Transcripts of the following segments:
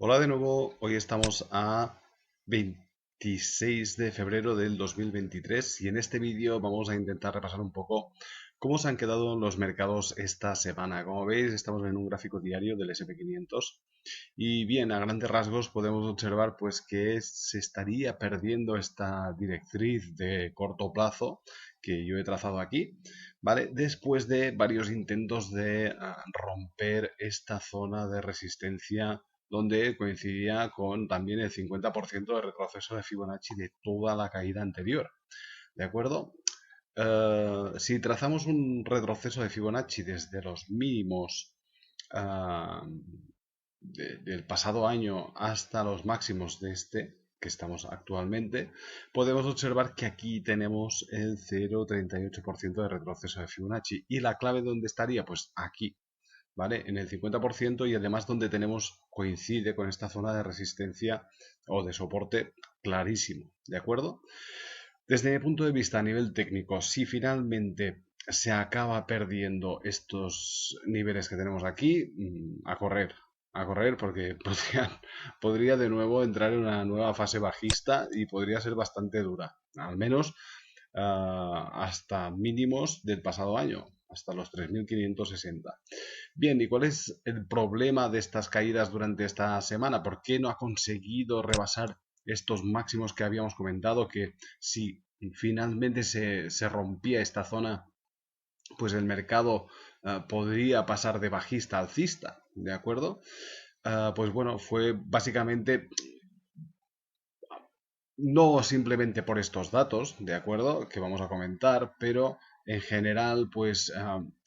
Hola de nuevo, hoy estamos a 26 de febrero del 2023 y en este vídeo vamos a intentar repasar un poco cómo se han quedado los mercados esta semana. Como veis, estamos en un gráfico diario del SP500 y bien, a grandes rasgos podemos observar pues que se estaría perdiendo esta directriz de corto plazo que yo he trazado aquí, ¿vale? Después de varios intentos de romper esta zona de resistencia donde coincidía con también el 50% de retroceso de Fibonacci de toda la caída anterior. ¿De acuerdo? Si trazamos un retroceso de Fibonacci desde los mínimos uh, del pasado año hasta los máximos de este, que estamos actualmente, podemos observar que aquí tenemos el 0,38% de retroceso de Fibonacci. ¿Y la clave dónde estaría? Pues aquí, ¿vale? En el 50% y además donde tenemos coincide con esta zona de resistencia o de soporte clarísimo, ¿de acuerdo? Desde mi punto de vista a nivel técnico, si finalmente se acaba perdiendo estos niveles que tenemos aquí, a correr porque podría de nuevo entrar en una nueva fase bajista y podría ser bastante dura, al menos hasta mínimos del pasado año, hasta los 3.560. Bien, ¿y cuál es el problema de estas caídas durante esta semana? ¿Por qué no ha conseguido rebasar estos máximos que habíamos comentado? Que si finalmente se rompía esta zona, pues el mercado podría pasar de bajista a alcista, ¿de acuerdo? Pues bueno, fue básicamente no simplemente por estos datos, ¿de acuerdo? Que vamos a comentar, pero en general, pues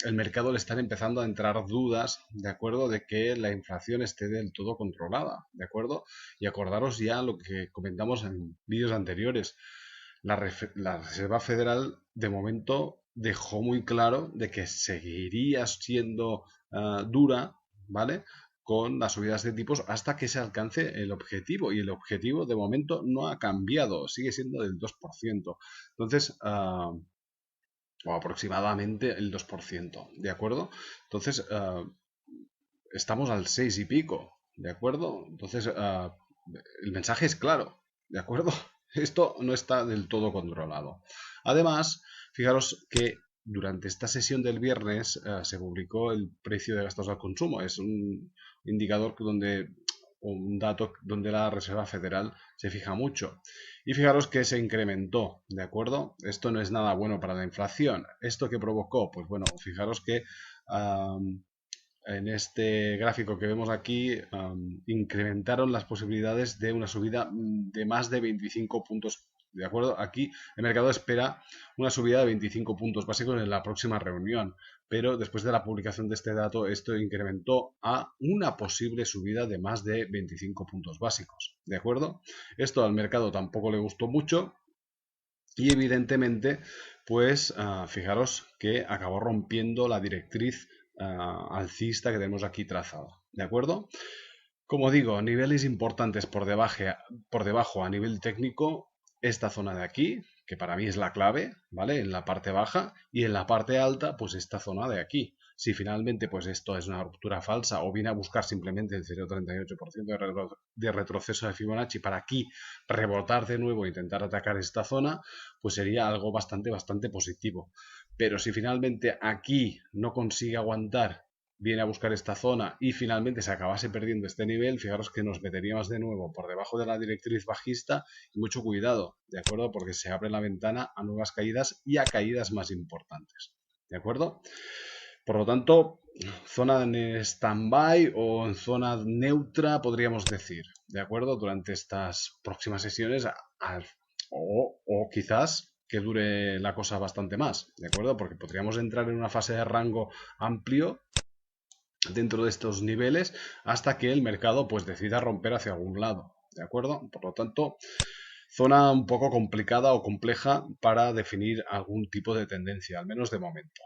el mercado le están empezando a entrar dudas, ¿de acuerdo? De que la inflación esté del todo controlada, ¿de acuerdo? Y acordaros ya lo que comentamos en vídeos anteriores. La Reserva Federal, de momento, dejó muy claro de que seguiría siendo dura, ¿vale? Con las subidas de tipos hasta que se alcance el objetivo. Y el objetivo de momento no ha cambiado, sigue siendo del 2%. Entonces, o aproximadamente el 2%, ¿de acuerdo? Entonces, estamos al 6 y pico, ¿de acuerdo? Entonces, el mensaje es claro, ¿de acuerdo? Esto no está del todo controlado. Además, fijaros que durante esta sesión del viernes se publicó el precio de gastos al consumo. Es un indicador donde, o un dato donde la Reserva Federal se fija mucho. Y fijaros que se incrementó, ¿de acuerdo? Esto no es nada bueno para la inflación. ¿Esto qué provocó? Pues bueno, fijaros que en este gráfico que vemos aquí, incrementaron las posibilidades de una subida de más de 25 puntos. ¿De acuerdo? Aquí el mercado espera una subida de 25 puntos básicos en la próxima reunión, pero después de la publicación de este dato, esto incrementó a una posible subida de más de 25 puntos básicos. ¿De acuerdo? Esto al mercado tampoco le gustó mucho y evidentemente, pues fijaros que acabó rompiendo la directriz alcista que tenemos aquí trazada. ¿De acuerdo? Como digo, niveles importantes por debajo a nivel técnico, esta zona de aquí, que para mí es la clave, ¿vale? En la parte baja y en la parte alta, pues esta zona de aquí. Si finalmente pues esto es una ruptura falsa o viene a buscar simplemente el 0,38% de retroceso de Fibonacci para aquí rebotar de nuevo e intentar atacar esta zona, pues sería algo bastante positivo. Pero si finalmente aquí no consigue aguantar, viene a buscar esta zona y finalmente se acabase perdiendo este nivel, fijaros que nos meteríamos de nuevo por debajo de la directriz bajista y mucho cuidado, ¿de acuerdo? Porque se abre la ventana a nuevas caídas y a caídas más importantes, ¿de acuerdo? Por lo tanto, zona en stand-by o en zona neutra, podríamos decir, ¿de acuerdo? Durante estas próximas sesiones o quizás que dure la cosa bastante más, ¿de acuerdo? Porque podríamos entrar en una fase de rango amplio dentro de estos niveles hasta que el mercado pues decida romper hacia algún lado, ¿de acuerdo? Por lo tanto, zona un poco complicada o compleja para definir algún tipo de tendencia, al menos de momento.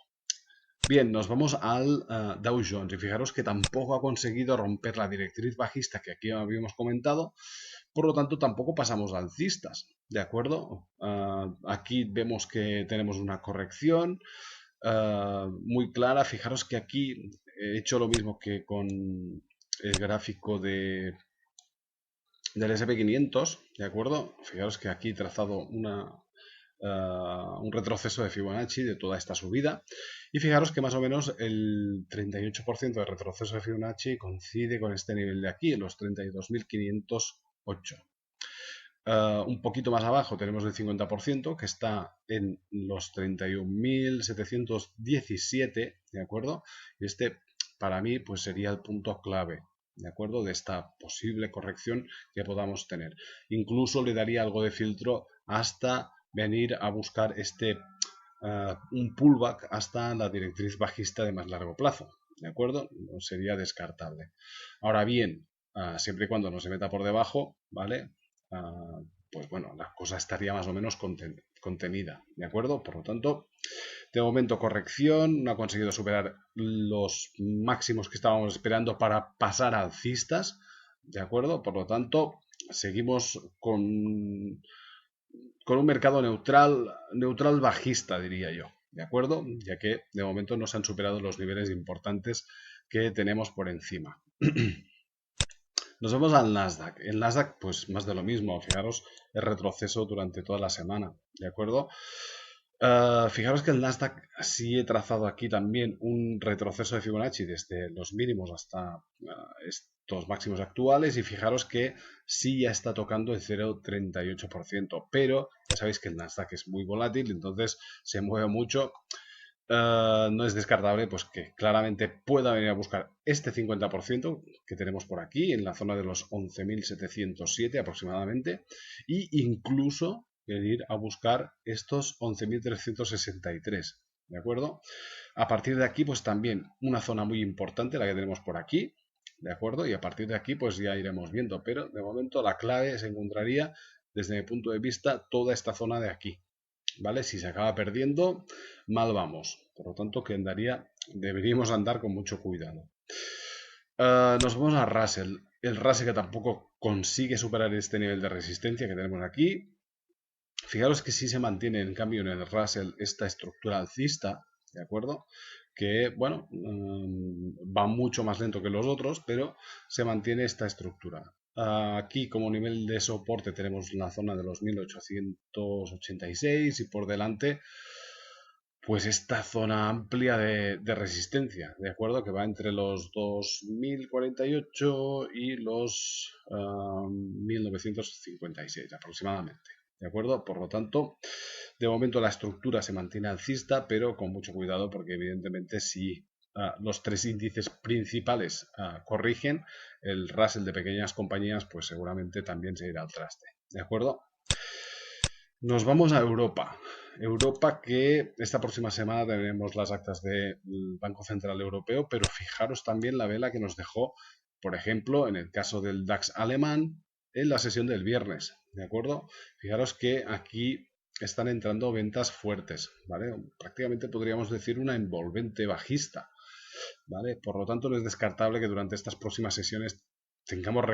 Bien, nos vamos al Dow Jones y fijaros que tampoco ha conseguido romper la directriz bajista que aquí habíamos comentado, por lo tanto tampoco pasamos a alcistas, ¿de acuerdo? Aquí vemos que tenemos una corrección muy clara. Fijaros que aquí he hecho lo mismo que con el gráfico de del SP500, ¿de acuerdo? Fijaros que aquí he trazado un retroceso de Fibonacci de toda esta subida. Y fijaros que más o menos el 38% de retroceso de Fibonacci coincide con este nivel de aquí, en los 32.508. Un poquito más abajo tenemos el 50%, que está en los 31.717, ¿de acuerdo? Y este, para mí, pues sería el punto clave, ¿de acuerdo? De esta posible corrección que podamos tener. Incluso le daría algo de filtro hasta venir a buscar un pullback hasta la directriz bajista de más largo plazo, ¿de acuerdo? No sería descartable. Ahora bien, siempre y cuando no se meta por debajo, ¿vale? Pues bueno, la cosa estaría más o menos contenida, ¿de acuerdo? Por lo tanto, de momento corrección, no ha conseguido superar los máximos que estábamos esperando para pasar a alcistas, ¿de acuerdo? Por lo tanto, seguimos con un mercado neutral bajista, diría yo, ¿de acuerdo? Ya que de momento no se han superado los niveles importantes que tenemos por encima. Nos vamos al Nasdaq. El Nasdaq, pues más de lo mismo. Fijaros el retroceso durante toda la semana, ¿de acuerdo? Fijaros que el Nasdaq sí he trazado aquí también un retroceso de Fibonacci desde los mínimos hasta estos máximos actuales, y fijaros que sí ya está tocando el 0,38%, pero ya sabéis que el Nasdaq es muy volátil, entonces se mueve mucho. No es descartable pues que claramente pueda venir a buscar este 50% que tenemos por aquí en la zona de los 11.707 aproximadamente, e incluso venir a buscar estos 11.363, ¿de acuerdo? A partir de aquí pues también una zona muy importante la que tenemos por aquí, ¿de acuerdo? Y a partir de aquí pues ya iremos viendo, pero de momento la clave se encontraría desde mi punto de vista toda esta zona de aquí, ¿vale? Si se acaba perdiendo, mal vamos. Por lo tanto, deberíamos andar con mucho cuidado. Nos vamos a Russell. El Russell que tampoco consigue superar este nivel de resistencia que tenemos aquí. Fijaros que sí se mantiene, en cambio, en el Russell esta estructura alcista, ¿de acuerdo? Que, bueno, va mucho más lento que los otros, pero se mantiene esta estructura. Aquí como nivel de soporte tenemos la zona de los 1886 y por delante pues esta zona amplia de resistencia, ¿de acuerdo? Que va entre los 2048 y los 1956 aproximadamente, ¿de acuerdo? Por lo tanto, de momento la estructura se mantiene alcista, pero con mucho cuidado porque evidentemente si los tres índices principales corrigen, el Russell de pequeñas compañías pues seguramente también se irá al traste, ¿de acuerdo? Nos vamos a Europa. Europa, que esta próxima semana tenemos las actas del Banco Central Europeo, pero fijaros también la vela que nos dejó, por ejemplo, en el caso del DAX alemán, en la sesión del viernes, ¿de acuerdo? Fijaros que aquí están entrando ventas fuertes, ¿vale? Prácticamente podríamos decir una envolvente bajista, ¿vale? Por lo tanto, no es descartable que durante estas próximas sesiones tengamos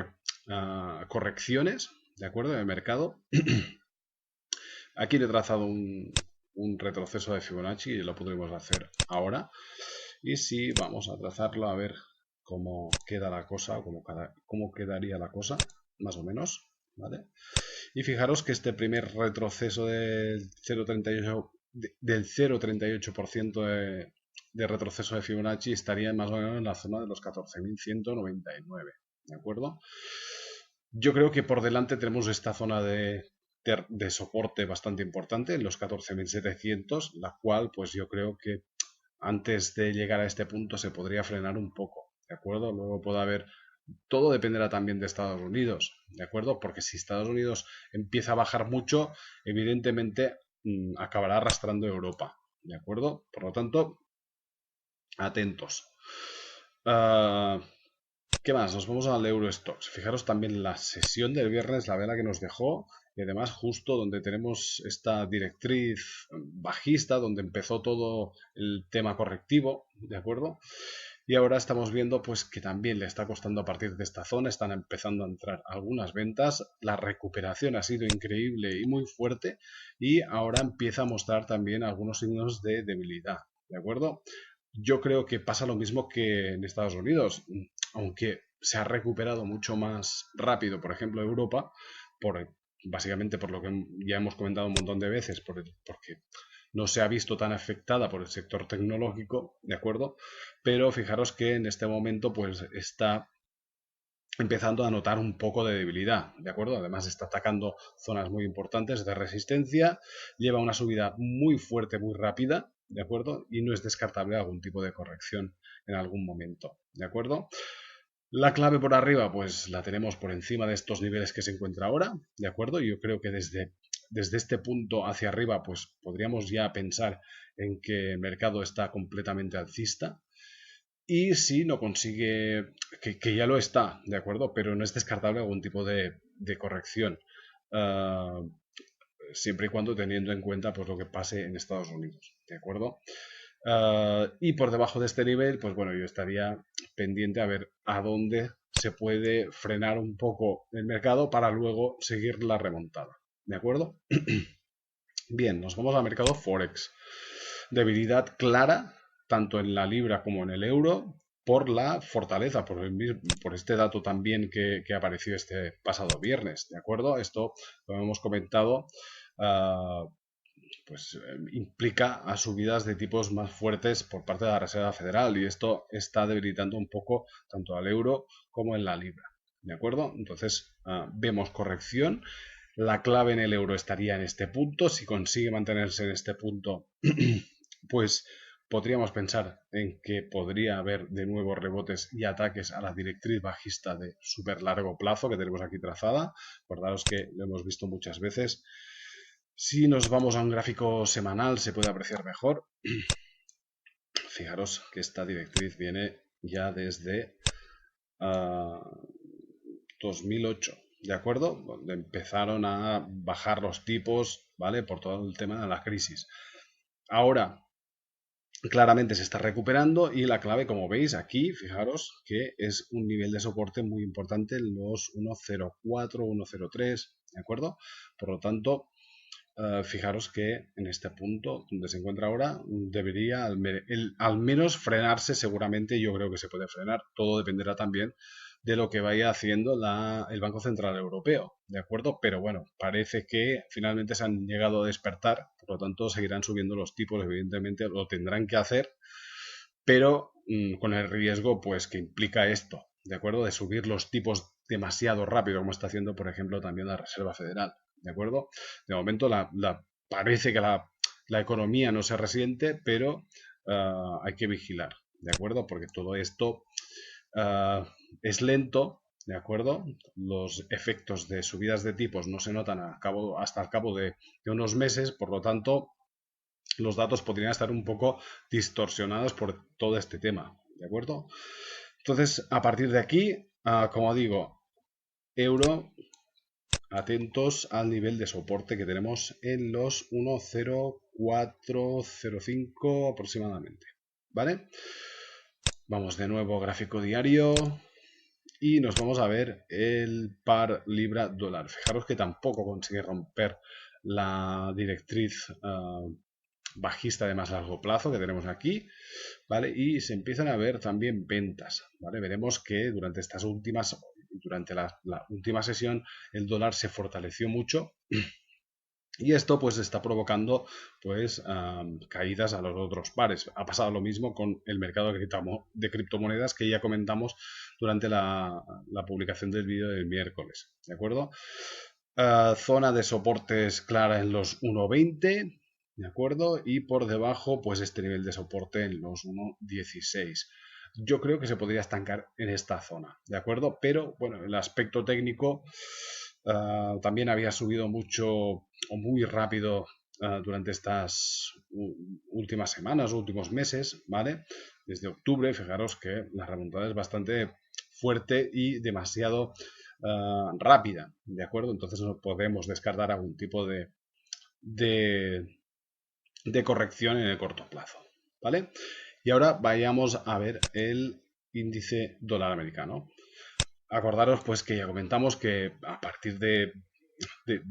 correcciones, ¿de acuerdo? En el mercado. Aquí le he trazado un retroceso de Fibonacci y lo podremos hacer ahora. Y si vamos a trazarlo a ver cómo queda la cosa, cómo quedaría la cosa, más o menos, ¿vale? Y fijaros que este primer retroceso del 0,38% de retroceso de Fibonacci estaría más o menos en la zona de los 14.199, ¿de acuerdo? Yo creo que por delante tenemos esta zona de soporte bastante importante en los 14.700, la cual pues yo creo que antes de llegar a este punto se podría frenar un poco, ¿de acuerdo? Luego puede haber, todo dependerá también de Estados Unidos, ¿de acuerdo? Porque si Estados Unidos empieza a bajar mucho, evidentemente acabará arrastrando Europa, ¿de acuerdo? Por lo tanto, atentos. ¿Qué más? Nos vamos al Eurostoxx. Fijaros también la sesión del viernes, la vela que nos dejó, y además justo donde tenemos esta directriz bajista, donde empezó todo el tema correctivo, ¿de acuerdo? Y ahora estamos viendo pues que también le está costando a partir de esta zona, están empezando a entrar algunas ventas, la recuperación ha sido increíble y muy fuerte, y ahora empieza a mostrar también algunos signos de debilidad, ¿de acuerdo? Yo creo que pasa lo mismo que en Estados Unidos, aunque se ha recuperado mucho más rápido, por ejemplo, Europa, básicamente por lo que ya hemos comentado un montón de veces, porque no se ha visto tan afectada por el sector tecnológico, ¿de acuerdo? Pero fijaros que en este momento pues está empezando a notar un poco de debilidad, ¿de acuerdo? Además está atacando zonas muy importantes de resistencia, lleva una subida muy fuerte, muy rápida, ¿de acuerdo? Y no es descartable algún tipo de corrección en algún momento, ¿de acuerdo? La clave por arriba, pues la tenemos por encima de estos niveles que se encuentra ahora, ¿de acuerdo? Y yo creo que desde este punto hacia arriba, pues podríamos ya pensar en que el mercado está completamente alcista, y si no consigue, que ya lo está, ¿de acuerdo? Pero no es descartable algún tipo de corrección, ah, siempre y cuando teniendo en cuenta pues, lo que pase en Estados Unidos, ¿de acuerdo? Y por debajo de este nivel, pues bueno, yo estaría pendiente a ver a dónde se puede frenar un poco el mercado para luego seguir la remontada, ¿de acuerdo? Bien, nos vamos al mercado Forex. Debilidad clara, tanto en la libra como en el euro, por la fortaleza, por este dato también que apareció este pasado viernes, ¿de acuerdo? Esto lo hemos comentado, uh, pues implica a subidas de tipos más fuertes por parte de la Reserva Federal, y esto está debilitando un poco tanto al euro como en la libra, ¿de acuerdo? Entonces vemos corrección. La clave en el euro estaría en este punto. Si consigue mantenerse en este punto, pues podríamos pensar en que podría haber de nuevo rebotes y ataques a la directriz bajista de súper largo plazo que tenemos aquí trazada. Acordaros que lo hemos visto muchas veces. Si nos vamos a un gráfico semanal se puede apreciar mejor. Fijaros que esta directriz viene ya desde 2008, ¿de acuerdo? Donde empezaron a bajar los tipos, ¿vale? Por todo el tema de la crisis. Ahora, claramente se está recuperando y la clave, como veis aquí, fijaros que es un nivel de soporte muy importante, los 1.04, 1.03, ¿de acuerdo? Por lo tanto, fijaros que en este punto donde se encuentra ahora debería al menos frenarse. Seguramente yo creo que se puede frenar, todo dependerá también de lo que vaya haciendo el Banco Central Europeo, ¿de acuerdo? Pero bueno, parece que finalmente se han llegado a despertar, por lo tanto seguirán subiendo los tipos, evidentemente lo tendrán que hacer, pero con el riesgo pues que implica esto, ¿de acuerdo? De subir los tipos demasiado rápido, como está haciendo, por ejemplo, también la Reserva Federal, ¿de acuerdo? De momento parece que la economía no se resiente, pero hay que vigilar, ¿de acuerdo? Porque todo esto es lento, ¿de acuerdo? Los efectos de subidas de tipos no se notan hasta el cabo de unos meses, por lo tanto, los datos podrían estar un poco distorsionados por todo este tema, ¿de acuerdo? Entonces, a partir de aquí, como digo, euro, atentos al nivel de soporte que tenemos en los 1.0405 aproximadamente, ¿vale? Vamos de nuevo gráfico diario y nos vamos a ver el par libra dólar. Fijaros que tampoco consigue romper la directriz bajista de más largo plazo que tenemos aquí, ¿vale? Y se empiezan a ver también ventas, ¿vale? Veremos que durante la última sesión el dólar se fortaleció mucho y esto pues está provocando pues caídas a los otros pares. Ha pasado lo mismo con el mercado de criptomonedas que ya comentamos durante la publicación del vídeo del miércoles, ¿de acuerdo? Zona de soportes clara en los 1.20, ¿de acuerdo? Y por debajo pues este nivel de soporte en los 1.16. Yo creo que se podría estancar en esta zona, ¿de acuerdo? Pero bueno, el aspecto técnico también había subido mucho o muy rápido durante estas últimas semanas, últimos meses, ¿vale? Desde octubre, fijaros que la remontada es bastante fuerte y demasiado rápida, ¿de acuerdo? Entonces no podemos descartar algún tipo de corrección en el corto plazo, ¿vale? Y ahora vayamos a ver el índice dólar americano. Acordaros pues que ya comentamos que a partir de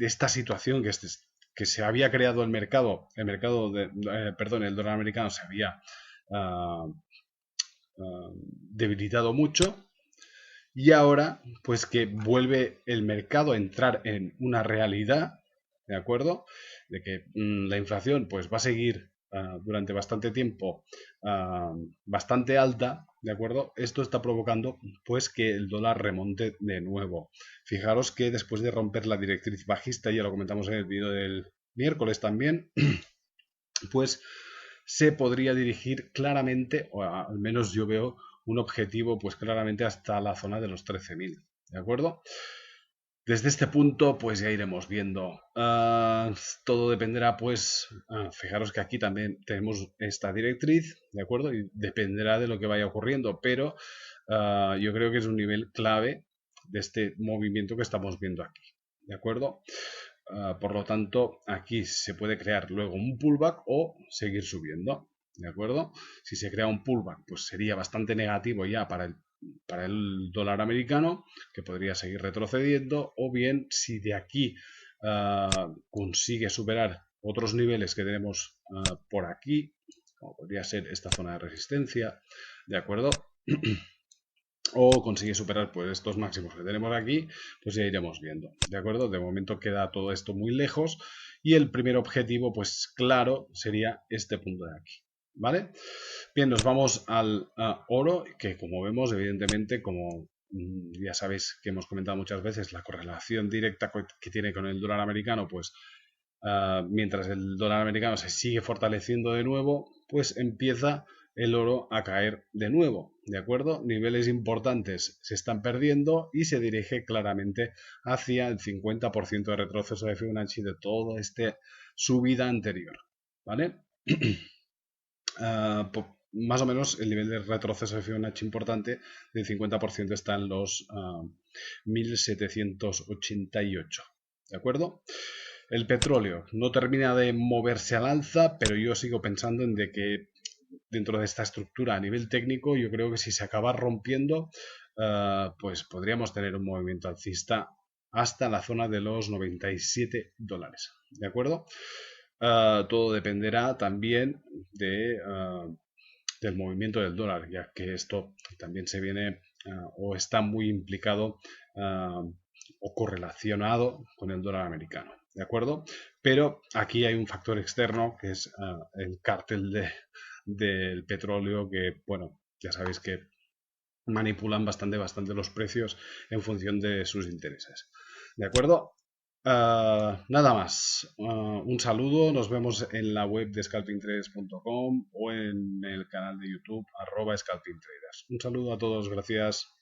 esta situación que se había creado el dólar americano se había debilitado mucho, y ahora pues que vuelve el mercado a entrar en una realidad, ¿de acuerdo? De que la inflación pues va a seguir durante bastante tiempo bastante alta, ¿de acuerdo? Esto está provocando pues que el dólar remonte de nuevo. Fijaros que después de romper la directriz bajista, ya lo comentamos en el vídeo del miércoles también, pues se podría dirigir claramente, o al menos yo veo un objetivo pues claramente hasta la zona de los 13.000, ¿de acuerdo? Desde este punto pues ya iremos viendo. Todo dependerá pues, fijaros que aquí también tenemos esta directriz, ¿de acuerdo? Y dependerá de lo que vaya ocurriendo, pero yo creo que es un nivel clave de este movimiento que estamos viendo aquí, ¿de acuerdo? Por lo tanto, aquí se puede crear luego un pullback o seguir subiendo, ¿de acuerdo? Si se crea un pullback, pues sería bastante negativo ya para el dólar americano, que podría seguir retrocediendo, o bien si de aquí consigue superar otros niveles que tenemos por aquí, como podría ser esta zona de resistencia, ¿de acuerdo? O consigue superar pues estos máximos que tenemos aquí, pues ya iremos viendo, ¿de acuerdo? De momento queda todo esto muy lejos y el primer objetivo, pues claro, sería este punto de aquí, ¿vale? Bien, nos vamos al oro, que como vemos, evidentemente, como ya sabéis que hemos comentado muchas veces, la correlación directa que tiene con el dólar americano, pues mientras el dólar americano se sigue fortaleciendo de nuevo, pues empieza el oro a caer de nuevo, ¿de acuerdo? Niveles importantes se están perdiendo y se dirige claramente hacia el 50% de retroceso de Fibonacci de toda esta subida anterior, ¿vale? Más o menos el nivel de retroceso de Fibonacci importante del 50% está en los 1788, ¿de acuerdo? El petróleo no termina de moverse al alza, pero yo sigo pensando en de que dentro de esta estructura a nivel técnico, yo creo que si se acaba rompiendo, pues podríamos tener un movimiento alcista hasta la zona de los 97 dólares. ¿De acuerdo? Todo dependerá también del movimiento del dólar, ya que esto también se viene o está muy implicado o correlacionado con el dólar americano. ¿De acuerdo? Pero aquí hay un factor externo que es el cártel del petróleo que, bueno, ya sabéis que manipulan bastante los precios en función de sus intereses. ¿De acuerdo? Nada más. Un saludo. Nos vemos en la web de scalpingtraders.com o en el canal de YouTube @scalpingtraders. Un saludo a todos. Gracias.